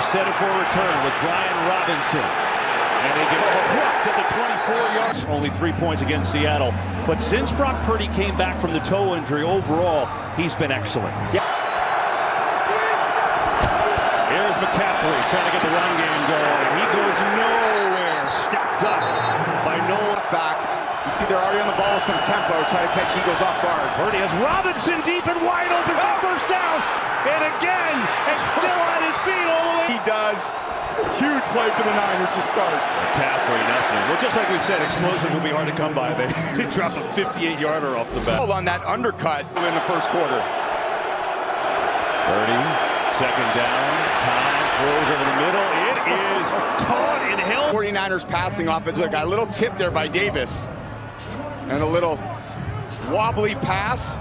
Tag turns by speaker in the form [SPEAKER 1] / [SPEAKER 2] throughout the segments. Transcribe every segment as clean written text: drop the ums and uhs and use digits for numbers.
[SPEAKER 1] Set it for a return with Brian Robinson. And they get trucked at the 24 yards. Only 3 points against Seattle. But since Brock Purdy came back from the toe injury, overall, he's been excellent. Yeah. Here's McCaffrey trying to get the run game going. He goes nowhere. Stepped up by Nolan.
[SPEAKER 2] Back. You see they're already on the ball with some tempo, trying to catch Eagles off guard.
[SPEAKER 1] Purdy has Robinson deep and wide open for first down. And again, and still on his feet all the way.
[SPEAKER 2] He does. Huge play for the Niners to start.
[SPEAKER 1] McCaffrey, nothing. Well, just like we said, explosives will be hard to come by. They drop a 58-yarder off the bat.
[SPEAKER 2] On that undercut in the first quarter.
[SPEAKER 1] 30, second down. Time throws over the middle. It is caught and held.
[SPEAKER 2] 49ers passing offense. Look, a little tip there by Davis. And a little wobbly pass.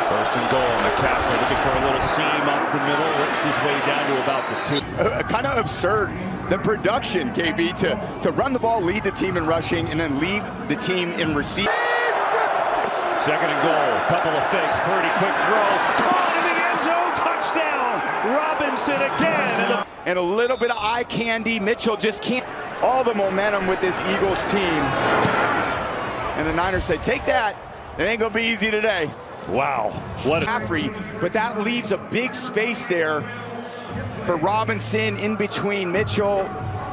[SPEAKER 1] First and goal. McCaffrey looking for a little seam up the middle. Works his way down to about the 2.
[SPEAKER 2] Kind of absurd. The production, KB, to run the ball, lead the team in rushing, and then lead the team in receiving.
[SPEAKER 1] Second and goal. Couple of fakes. Purdy, quick throw. Caught in the end zone. Touchdown. Robinson again.
[SPEAKER 2] And a little bit of eye candy. Mitchell just can't. All the momentum with this Eagles team. And the Niners say, take that. It ain't going to be easy today.
[SPEAKER 1] Wow. What a
[SPEAKER 2] McCaffrey, but that leaves a big space there for Robinson in between Mitchell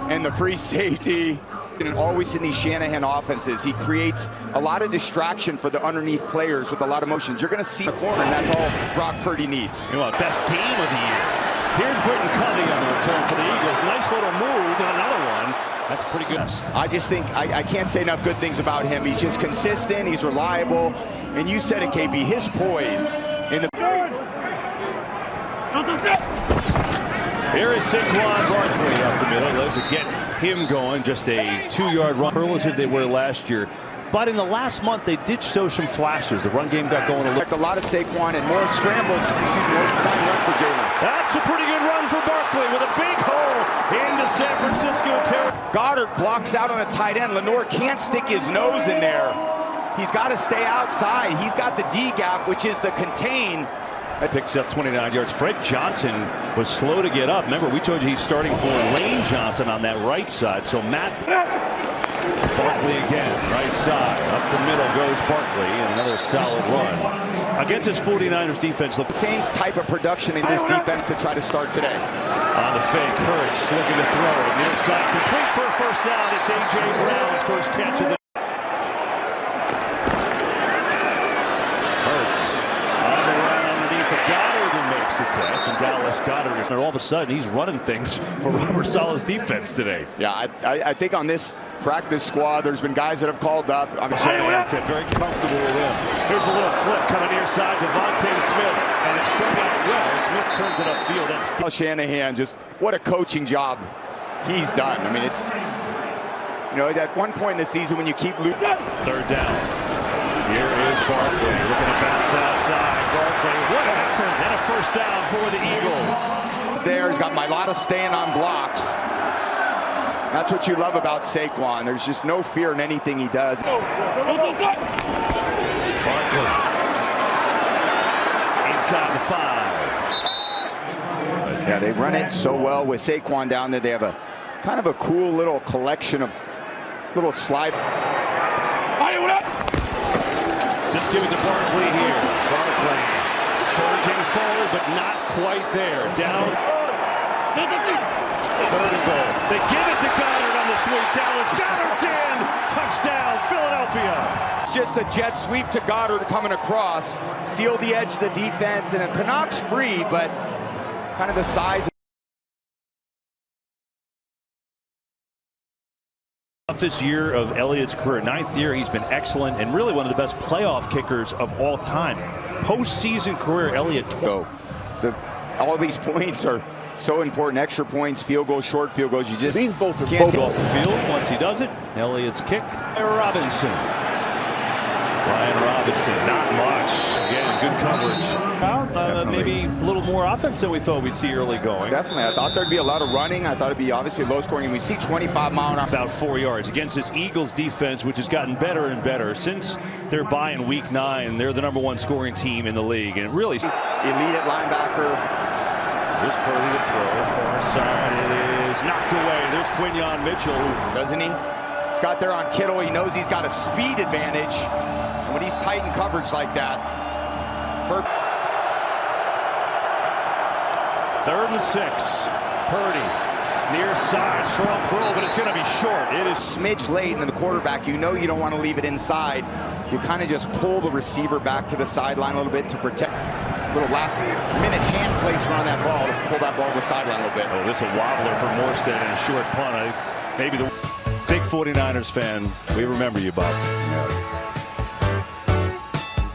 [SPEAKER 2] and the free safety. And always in these Shanahan offenses, he creates a lot of distraction for the underneath players with a lot of motions. You're going to see the corner, and that's all Brock Purdy needs.
[SPEAKER 1] You know, best game of the year. Here's Britton Covey on the return for the Eagles. Nice little move and another one. That's pretty good.
[SPEAKER 2] I just think I can't say enough good things about him. He's just consistent. He's reliable. And you said it, KB, his poise in the...
[SPEAKER 1] Here is Saquon Barkley up the middle. Love to get him going. Just a 2-yard run. Relative they were last year. But in the last month, they did show some flashes. The run game got going
[SPEAKER 2] a lot of Saquon and more scrambles. More design runs for Jalen.
[SPEAKER 1] That's a pretty good run for Barkley with a big hole into San Francisco territory.
[SPEAKER 2] Goddard blocks out on a tight end. Lenore can't stick his nose in there. He's got to stay outside. He's got the D gap, which is the contain.
[SPEAKER 1] That picks up 29 yards. Fred Johnson was slow to get up. Remember, we told you he's starting for Lane Johnson on that right side. So Matt Barkley again, right side. Up the middle goes Barkley, and another solid run. Against his 49ers defense. Look,
[SPEAKER 2] same type of production in this defense to try to start today.
[SPEAKER 1] On the fake, Hurts looking to throw. Near side, complete for a first down. It's A.J. Brown's first catch of the catch, and Dallas Goedert is there. All of a sudden, he's running things for Robert Saleh's defense today.
[SPEAKER 2] Yeah, I think on this practice squad, there's been guys that have called up.
[SPEAKER 1] Shanahan said very comfortable with him. Here's a little flip coming near side to Devontae Smith, and it's struck out well. Smith turns it upfield. That's
[SPEAKER 2] Shanahan. Just what a coaching job he's done. I mean, it's, you know, at one point in the season when you keep losing.
[SPEAKER 1] Third down. Here is Barkley looking to bounce outside. Barkley, what an effort, and a first down for the Eagles.
[SPEAKER 2] There, he's got Mailata staying on blocks. That's what you love about Saquon. There's just no fear in anything he does.
[SPEAKER 1] Barkley inside the 5.
[SPEAKER 2] Yeah, they run it so well with Saquon down there. They have a kind of a cool little collection of little slide.
[SPEAKER 1] Just give it to Barkley here. Barkley surging forward, but not quite there. Down. Third and goal. They give it to Goddard on the sweep. Dallas Goedert's in. Touchdown, Philadelphia.
[SPEAKER 2] It's just a jet sweep to Goddard coming across. Seal the edge of the defense, and then Pinnock's free, but kind of the size.
[SPEAKER 1] Toughest year of Elliott's career, 9th year. He's been excellent and really one of the best playoff kickers of all time. Postseason career, Elliott.
[SPEAKER 2] All these points are so important. Extra points, field goals, short field goals. You just
[SPEAKER 1] can't take off the field once he does it. Elliott's kick. Robinson. Brian Robinson, not much. Again, good coverage. Maybe a little more. more offense than we thought we'd see early going.
[SPEAKER 2] Definitely. I thought there'd be a lot of running. I thought it'd be obviously low scoring. And we see 25-mile-an-hour.
[SPEAKER 1] About 4 yards against this Eagles defense, which has gotten better and better since their bye in week 9. They're the #1 scoring team in the league, and really
[SPEAKER 2] elite at linebacker.
[SPEAKER 1] Here's Purdy to throw. Far side, it is knocked away. There's Quinyon Mitchell.
[SPEAKER 2] Doesn't he? He's got there on Kittle. He knows he's got a speed advantage. And when he's tight in coverage like that, perfect.
[SPEAKER 1] 3rd and 6. Purdy near side, strong throw, but it's going to be short. It is
[SPEAKER 2] smidge late, and the quarterback, you know you don't want to leave it inside. You kind of just pull the receiver back to the sideline a little bit to protect. Little last-minute hand placement on that ball to pull that ball to the sideline a little bit.
[SPEAKER 1] Oh, this is a wobbler for Morstead and a short punt. Maybe the big 49ers fan, we remember you, Bob.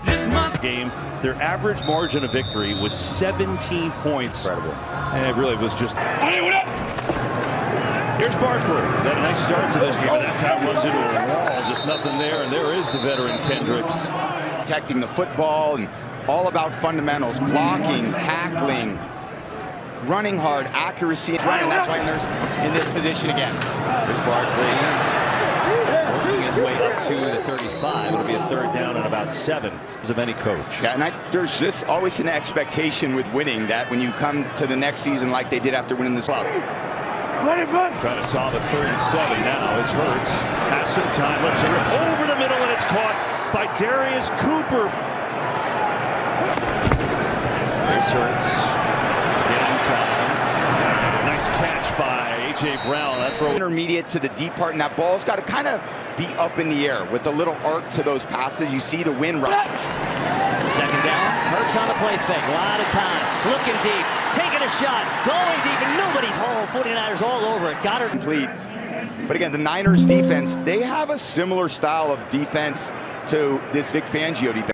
[SPEAKER 1] This game, their average margin of victory was 17 points.
[SPEAKER 2] Incredible.
[SPEAKER 1] And it really was just... Here's Barkley. He's had a nice start to this game, and that time runs into a wall. Just nothing there, and there is the veteran Kendricks.
[SPEAKER 2] Protecting the football and all about fundamentals, blocking, tackling, running hard, accuracy, and that's why they're in this position again.
[SPEAKER 1] There's Barkley working his way up to the 35. It'll be a 3rd down and about 7 of any coach.
[SPEAKER 2] Yeah, and there's just always an expectation with winning that when you come to the next season like they did after winning this club.
[SPEAKER 1] Trying to solve a 3rd and 7 now as Hurts has some time. Let's rip over the middle, and it's caught by Darius Cooper. There's Hurts. Getting time. Nice catch by A.J. Brown. That throw
[SPEAKER 2] intermediate to the deep part, and that ball's got to kind of be up in the air with a little arc to those passes. You see the wind right.
[SPEAKER 3] 2nd down. Hurts on the play fake. A lot of time. Looking deep. Taking a shot. Going deep, and nobody's home. 49ers all over it. Goddard.
[SPEAKER 2] Complete. But again, the Niners defense, they have a similar style of defense to this Vic Fangio defense.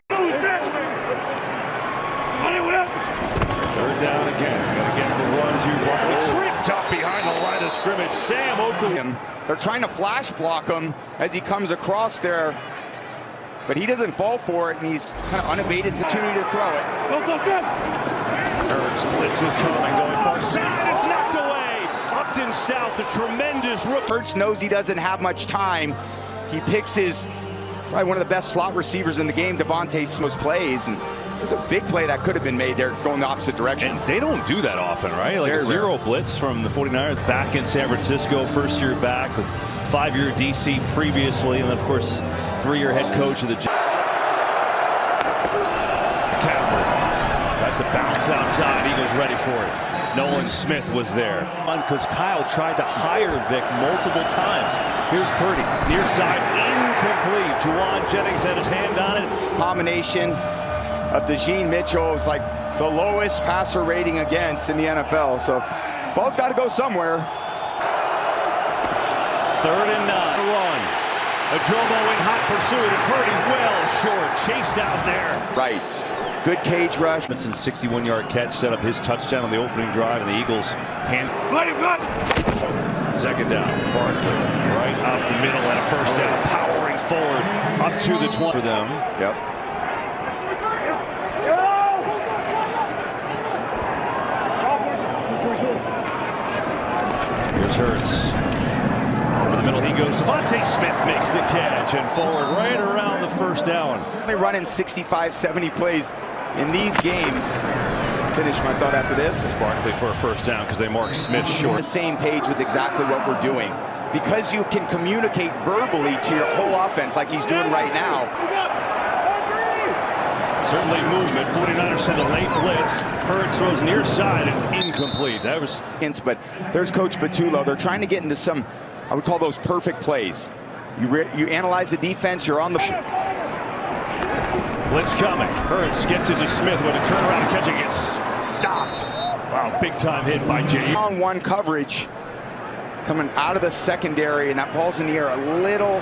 [SPEAKER 1] 3rd down again. Gotta get the run to Barkley. Tripped up behind the line of scrimmage. Sam Oakley.
[SPEAKER 2] They're trying to flash block him as he comes across there, but he doesn't fall for it, and he's kind of unabated opportunity to throw it.
[SPEAKER 1] Hurts splits his coming, going far side. It's knocked away. Upton Stout, the tremendous rookie.
[SPEAKER 2] Hurts knows he doesn't have much time. He picks his probably one of the best slot receivers in the game, Devontae Smith's plays, and there's a big play that could have been made there going the opposite direction.
[SPEAKER 1] And they don't do that often, right? Like
[SPEAKER 2] Very
[SPEAKER 1] a zero blitz from the 49ers back in San Francisco, 1st year back, was 5-year DC previously, and of course 3-year head coach of the tries to bounce outside. Eagles ready for it. Nolan Smith was there. Because Kyle tried to hire Vic multiple times. Here's Purdy. Near side, incomplete. Juwan Jennings had his hand on it.
[SPEAKER 2] Combination of DeJean Mitchell is like the lowest passer rating against in the NFL. So ball's got to go somewhere.
[SPEAKER 1] 3rd and 9. Run. Ajomo in hot pursuit, and Purdy's well short. Chased out there.
[SPEAKER 2] Right. Good cage rush.
[SPEAKER 1] Robinson 61-yard catch set up his touchdown on the opening drive, and the Eagles hand. 2nd down. Barkley right up the middle and a 1st down. Powering forward up to the 20 for them.
[SPEAKER 2] Yep.
[SPEAKER 1] Here's Hurts. Over the middle he goes. Devontae Smith makes the catch and forward right around the 1st down.
[SPEAKER 2] They're running 65, 70 plays in these games. Finish my thought after this.
[SPEAKER 1] Barkley for a 1st down because they mark Smith short.
[SPEAKER 2] The same page with exactly what we're doing. Because you can communicate verbally to your whole offense like he's doing right now.
[SPEAKER 1] Certainly movement. 49ers send a late blitz. Hurts throws near side and incomplete. That was.
[SPEAKER 2] But there's Coach Patullo. They're trying to get into some, I would call those perfect plays. You analyze the defense, you're on the.
[SPEAKER 1] Blitz coming. Hurts gets it to Smith with a turnaround and catching it. Stopped. Wow, big time hit by Jay.
[SPEAKER 2] On one coverage coming out of the secondary, and that ball's in the air a little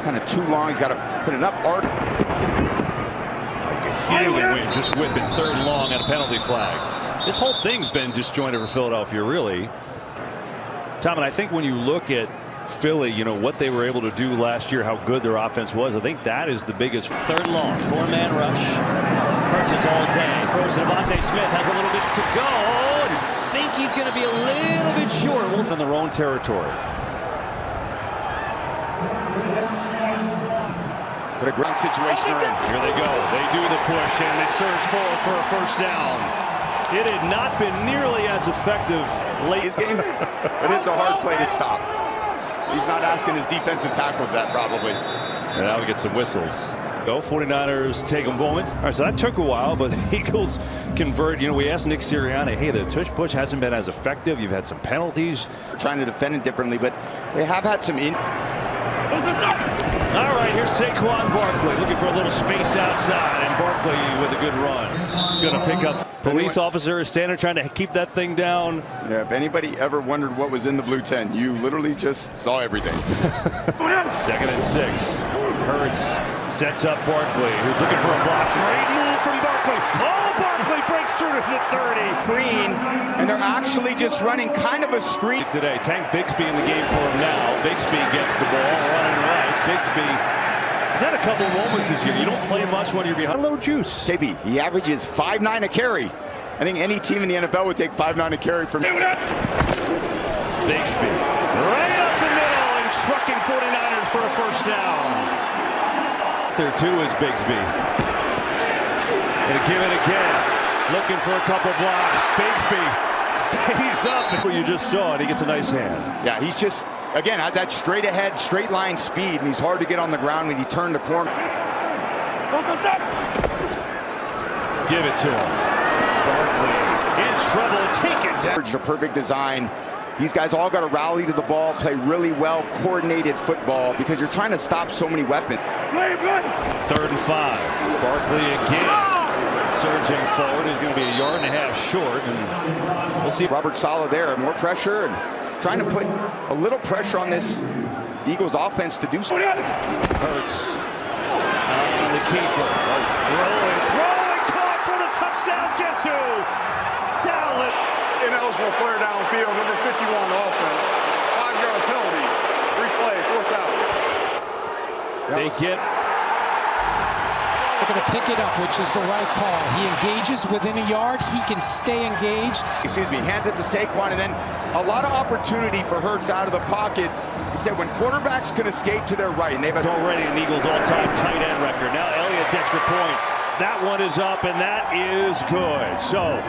[SPEAKER 2] kind of too long. He's got to put enough arc.
[SPEAKER 1] Like a healing win, just whipping 3rd and long at a penalty flag. This whole thing's been disjointed for Philadelphia, really. Tom, and I think when you look at Philly, you know, what they were able to do last year, how good their offense was, I think that is the biggest.
[SPEAKER 3] 3rd long, 4-man rush. Hurts is all day. Throws Rivers. Devontae Smith has a little bit to go. And think he's going to be a little bit short.
[SPEAKER 1] On their own territory.
[SPEAKER 2] What a great situation they're in.
[SPEAKER 1] Here they go. They do the push and they surge forward for a first down. It had not been nearly as effective late.
[SPEAKER 2] His game, but it's a hard play to stop. He's not asking his defensive tackles that probably.
[SPEAKER 1] And now we get some whistles. Go 49ers take a moment. All right, so that took a while, but the Eagles convert. You know, we asked Nick Sirianni, hey, the tush push hasn't been as effective. You've had some penalties.
[SPEAKER 2] They're trying to defend it differently, but they have had some
[SPEAKER 1] All right, here's Saquon Barkley looking for a little space outside, and Barkley with a good run. Going to pick up. Police officer is standing trying to keep that thing down.
[SPEAKER 2] Yeah, if anybody ever wondered what was in the blue tent, you literally just saw everything.
[SPEAKER 1] 2nd and 6. Hurts sets up Barkley, who's looking for a block. Great move from Barkley. Oh, Barkley breaks through to the 30.
[SPEAKER 2] Screen, and they're actually just running kind of a screen.
[SPEAKER 1] Today, Tank Bigsby in the game for him now. Bigsby gets the ball, running right. Bigsby has had a couple of moments this year. You don't play much when you're behind. A little juice.
[SPEAKER 2] KB, he averages 5.9 a carry. I think any team in the NFL would take 5.9 a carry from him.
[SPEAKER 1] Bigsby right up the middle and trucking 49ers for a first down. There too is Bigsby. Gonna give it again. Looking for a couple blocks. Bigsby stays up. You just saw it. He gets a nice hand.
[SPEAKER 2] Yeah, he's just, again, has that straight ahead, straight line speed, and he's hard to get on the ground when he turned the corner.
[SPEAKER 1] Give it to him. Barkley in trouble. Take it down.
[SPEAKER 2] A perfect design. These guys all got to rally to the ball, play really well, coordinated football, because you're trying to stop so many weapons.
[SPEAKER 1] 3rd and 5. Barkley again. Surging forward. He's going to be 1.5 yards short, and we'll see.
[SPEAKER 2] Robert Saleh there, more pressure, and trying to put a little pressure on this Eagles offense to do so.
[SPEAKER 1] Hurts on the keeper. Throwing, caught for the touchdown. Guess who? Dowling.
[SPEAKER 4] Ineligible player downfield, number 51 offense. 5-yard penalty. Replay, 4th out.
[SPEAKER 1] They get.
[SPEAKER 5] They're going to pick it up, which is the right call. He engages within a yard. He can stay engaged.
[SPEAKER 2] Excuse me, hands it to Saquon, and then a lot of opportunity for Hurts out of the pocket. He said when quarterbacks can escape to their right, and they've
[SPEAKER 1] already an Eagles all-time tight end record. Now Elliott's extra point. That one is up, and that is good. So,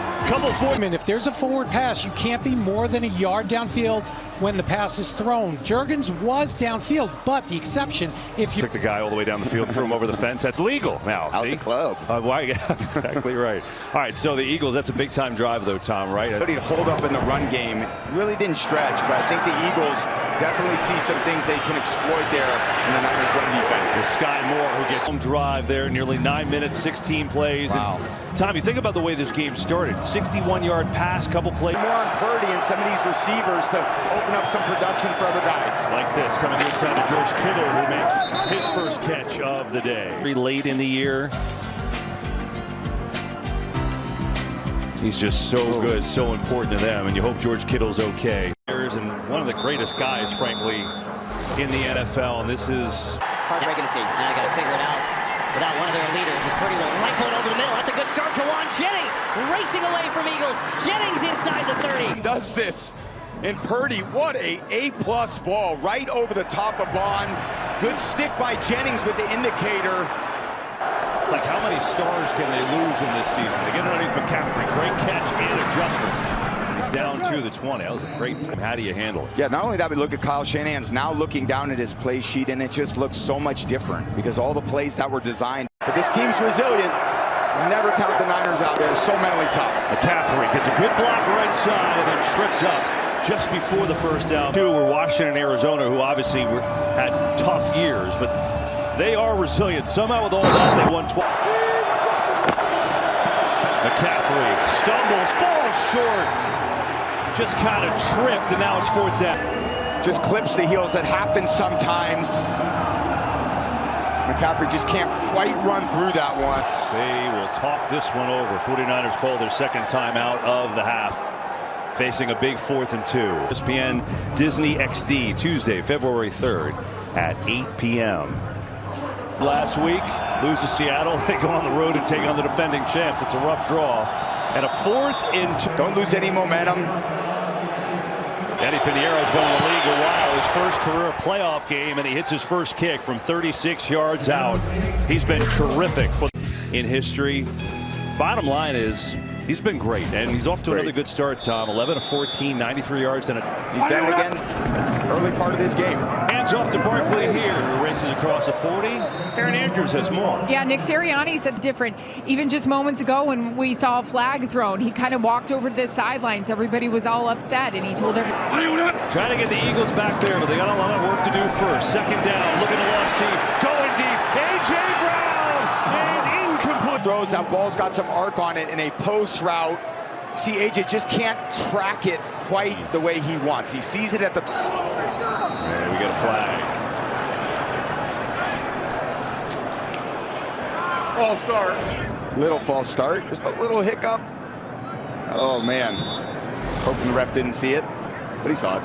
[SPEAKER 5] if there's a forward pass, you can't be more than a yard downfield when the pass is thrown. Juergens was downfield, but the exception, if you
[SPEAKER 1] took the guy all the way down the field and threw him over the fence, that's legal now.
[SPEAKER 2] Out
[SPEAKER 1] see?
[SPEAKER 2] the club.
[SPEAKER 1] Why? Exactly right. All right, so the Eagles, that's a big-time drive, though, Tom, right?
[SPEAKER 2] To hold up in the run game. Really didn't stretch, but I think the Eagles definitely see some things they can exploit there in the Niners run defense.
[SPEAKER 1] With Sky Moore, who gets home drive there, nearly 9 minutes, 16 plays.
[SPEAKER 2] Wow.
[SPEAKER 1] And Tom, you think about the way this game started. 61-yard pass, couple plays.
[SPEAKER 2] More on Purdy and some of these receivers to open up some production for other guys.
[SPEAKER 1] Like this, coming inside to George Kittle, who makes his first catch of the day. Very late in the year. He's just so good, so important to them, and you hope George Kittle's okay. And one of the greatest guys, frankly, in the NFL, and this is
[SPEAKER 3] heartbreaking to see. Now I got to figure it out. Without one of their leaders, is Purdy will rifle it over the middle. That's a good start. Jawan Jennings racing away from Eagles. Jennings inside the 30.
[SPEAKER 2] Does this. And Purdy, what a A-plus ball right over the top of Bond. Good stick by Jennings with the indicator.
[SPEAKER 1] It's like, how many stars can they lose in this season? They get underneath McCaffrey. Great catch and adjustment. He's down to the 20. That was a great. How do you handle it?
[SPEAKER 2] Yeah, not only that, but look at Kyle Shanahan's now looking down at his play sheet, and it just looks so much different because all the plays that were designed. But this team's resilient. Never count the Niners out there. So mentally tough.
[SPEAKER 1] McCaffrey gets a good block right side and then tripped up just before the first down. Two were Washington and Arizona, who obviously had tough years, but they are resilient. Somehow with all that, they won 12. McCaffrey stumbles, falls short. Just kind of tripped, and now it's 4th down.
[SPEAKER 2] Just clips the heels. That happens sometimes. McCaffrey just can't quite run through that one.
[SPEAKER 1] They will talk this one over. 49ers call their second timeout of the half, facing a big 4th and 2. ESPN Disney XD, Tuesday, February 3rd at 8 p.m. Last week, lose to Seattle. They go on the road and take on the defending champs. It's a rough draw. And a 4th and 2.
[SPEAKER 2] Don't lose any momentum.
[SPEAKER 1] Eddie Piniero's been in the league a while. His first career playoff game, and he hits his first kick from 36 yards out. He's been terrific in history. Bottom line is, he's been great, and he's off to another good start, Tom. 11 of 14, 93 yards. And
[SPEAKER 2] he's down again early part of this game.
[SPEAKER 1] Hands off to Barkley here, who races across the 40. Aaron Andrews has more.
[SPEAKER 6] Yeah, Nick Sirianni said different. Even just moments ago when we saw a flag thrown, he kind of walked over to the sidelines. Everybody was all upset, and he told everyone.
[SPEAKER 1] Trying to get the Eagles back there, but they got a lot of work to do first. Second down, look at the lost team. Going deep. A.J. Brown is incomplete.
[SPEAKER 2] Throws, that ball's got some arc on it in a post route. See, AJ just can't track it quite the way he wants. He sees it at the...
[SPEAKER 1] And we get a flag.
[SPEAKER 4] False start.
[SPEAKER 2] Little false start. Just a little hiccup. Oh, man. Hoping the ref didn't see it, but he saw it.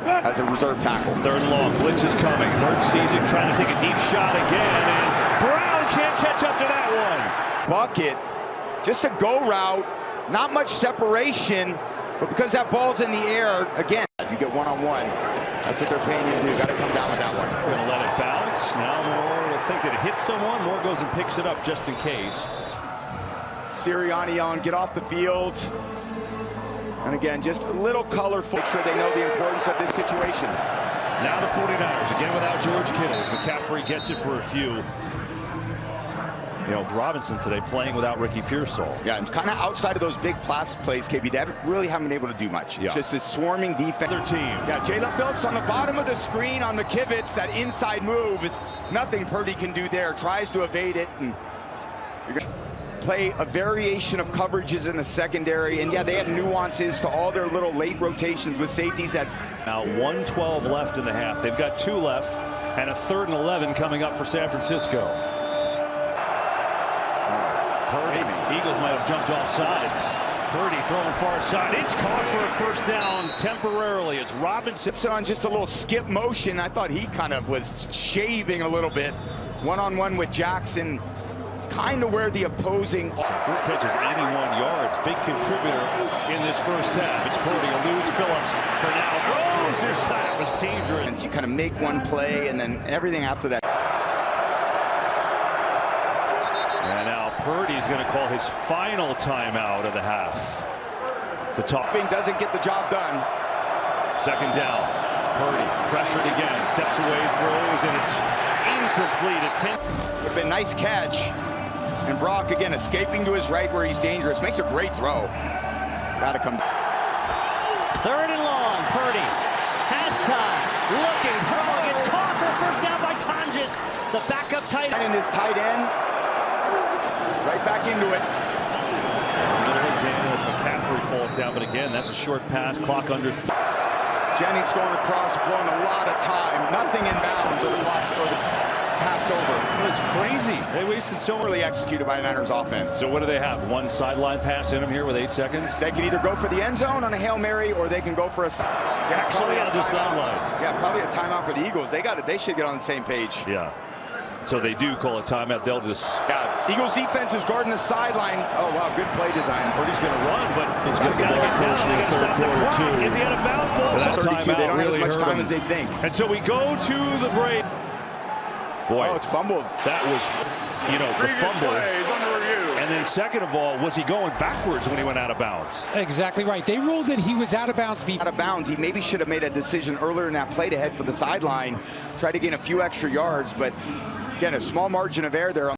[SPEAKER 2] As a reserve tackle.
[SPEAKER 1] 3rd and long. Blitz is coming. Hurts sees it, trying to take a deep shot again. And Brown can't catch up to that one.
[SPEAKER 2] Bucket. Just a go route. Not much separation, but because that ball's in the air, again, you get one-on-one. That's what they're paying you to do. Got to come down with that one.
[SPEAKER 1] We're going to let it bounce. Now Moore will think that it hits someone. Moore goes and picks it up just in case.
[SPEAKER 2] Sirianni on, get off the field. And again, just a little colorful. Make sure they know the importance of this situation.
[SPEAKER 1] Now the 49ers, again without George Kittle. McCaffrey gets it for a few. You know, Robinson today playing without Ricky Pearsall.
[SPEAKER 2] Yeah, and kind of outside of those big plays, KB, they haven't been able to do much.
[SPEAKER 1] Yeah.
[SPEAKER 2] Just this swarming defense.
[SPEAKER 1] Their team.
[SPEAKER 2] Yeah, Jalen Phillips on the bottom of the screen on McKivitz. That inside move is nothing Purdy can do there. Tries to evade it, and you're going to play a variation of coverages in the secondary. And yeah, they have nuances to all their little late rotations with safeties. That
[SPEAKER 1] now 1:12 left in the half. They've got 2 left, and a 3rd and 11 coming up for San Francisco. Purdy. Eagles might have jumped off sides. Purdy throwing far side. It's caught for a 1st down temporarily. It's Robinson.
[SPEAKER 2] On just a little skip motion. I thought he kind of was shaving a little bit. One-on-one with Jackson. It's kind of where the opposing...
[SPEAKER 1] 4 catches, 81 yards. Big contributor in this first half. It's Purdy. Eludes Phillips for now. Throws their side. It was dangerous.
[SPEAKER 2] You kind of make one play, and then everything after that.
[SPEAKER 1] And now Purdy's going to call his final timeout of the half. The topping
[SPEAKER 2] doesn't get the job done.
[SPEAKER 1] 2nd down. Purdy pressured again. Steps away, throws, and it's incomplete. Would
[SPEAKER 2] have been a nice catch. And Brock again escaping to his right where he's dangerous. Makes a great throw. Got to come.
[SPEAKER 3] 3rd and long. Purdy has time. Looking, throwing. It's caught for a 1st down by Tonjes. The backup tight end.
[SPEAKER 2] And his tight end. Right back into it.
[SPEAKER 1] Again, as McCaffrey falls down, but again, that's a short pass. Clock under.
[SPEAKER 2] Jennings going across, blowing a lot of time. Nothing in bounds, or the clock's or the pass over.
[SPEAKER 1] It's crazy. They wasted so
[SPEAKER 2] early executed by Niners offense.
[SPEAKER 1] So what do they have? One sideline pass in them here with 8 seconds?
[SPEAKER 2] They can either go for the end zone on a Hail Mary, or they can go for a
[SPEAKER 1] actually on the sideline.
[SPEAKER 2] Yeah, probably a timeout for the Eagles. They should get on the same page.
[SPEAKER 1] Yeah. So they do call a timeout. They'll just...
[SPEAKER 2] Yeah, Eagles defense is guarding the sideline. Oh, wow, good play design.
[SPEAKER 1] Purdy's going to run, but he's got to get down. They got to stop the clock. Is he out of bounds? Ball.
[SPEAKER 2] That 32, they don't have as much time as they think.
[SPEAKER 1] And so we go to the break. Boy,
[SPEAKER 2] it's fumbled.
[SPEAKER 1] That was, you know, the fumble.
[SPEAKER 4] Under review.
[SPEAKER 1] And then second of all, was he going backwards when he went out of bounds?
[SPEAKER 5] Exactly right. They ruled that he was out of bounds.
[SPEAKER 2] Out of bounds. He maybe should have made a decision earlier in that play to head for the sideline, try to gain a few extra yards, but again, a small margin of error there.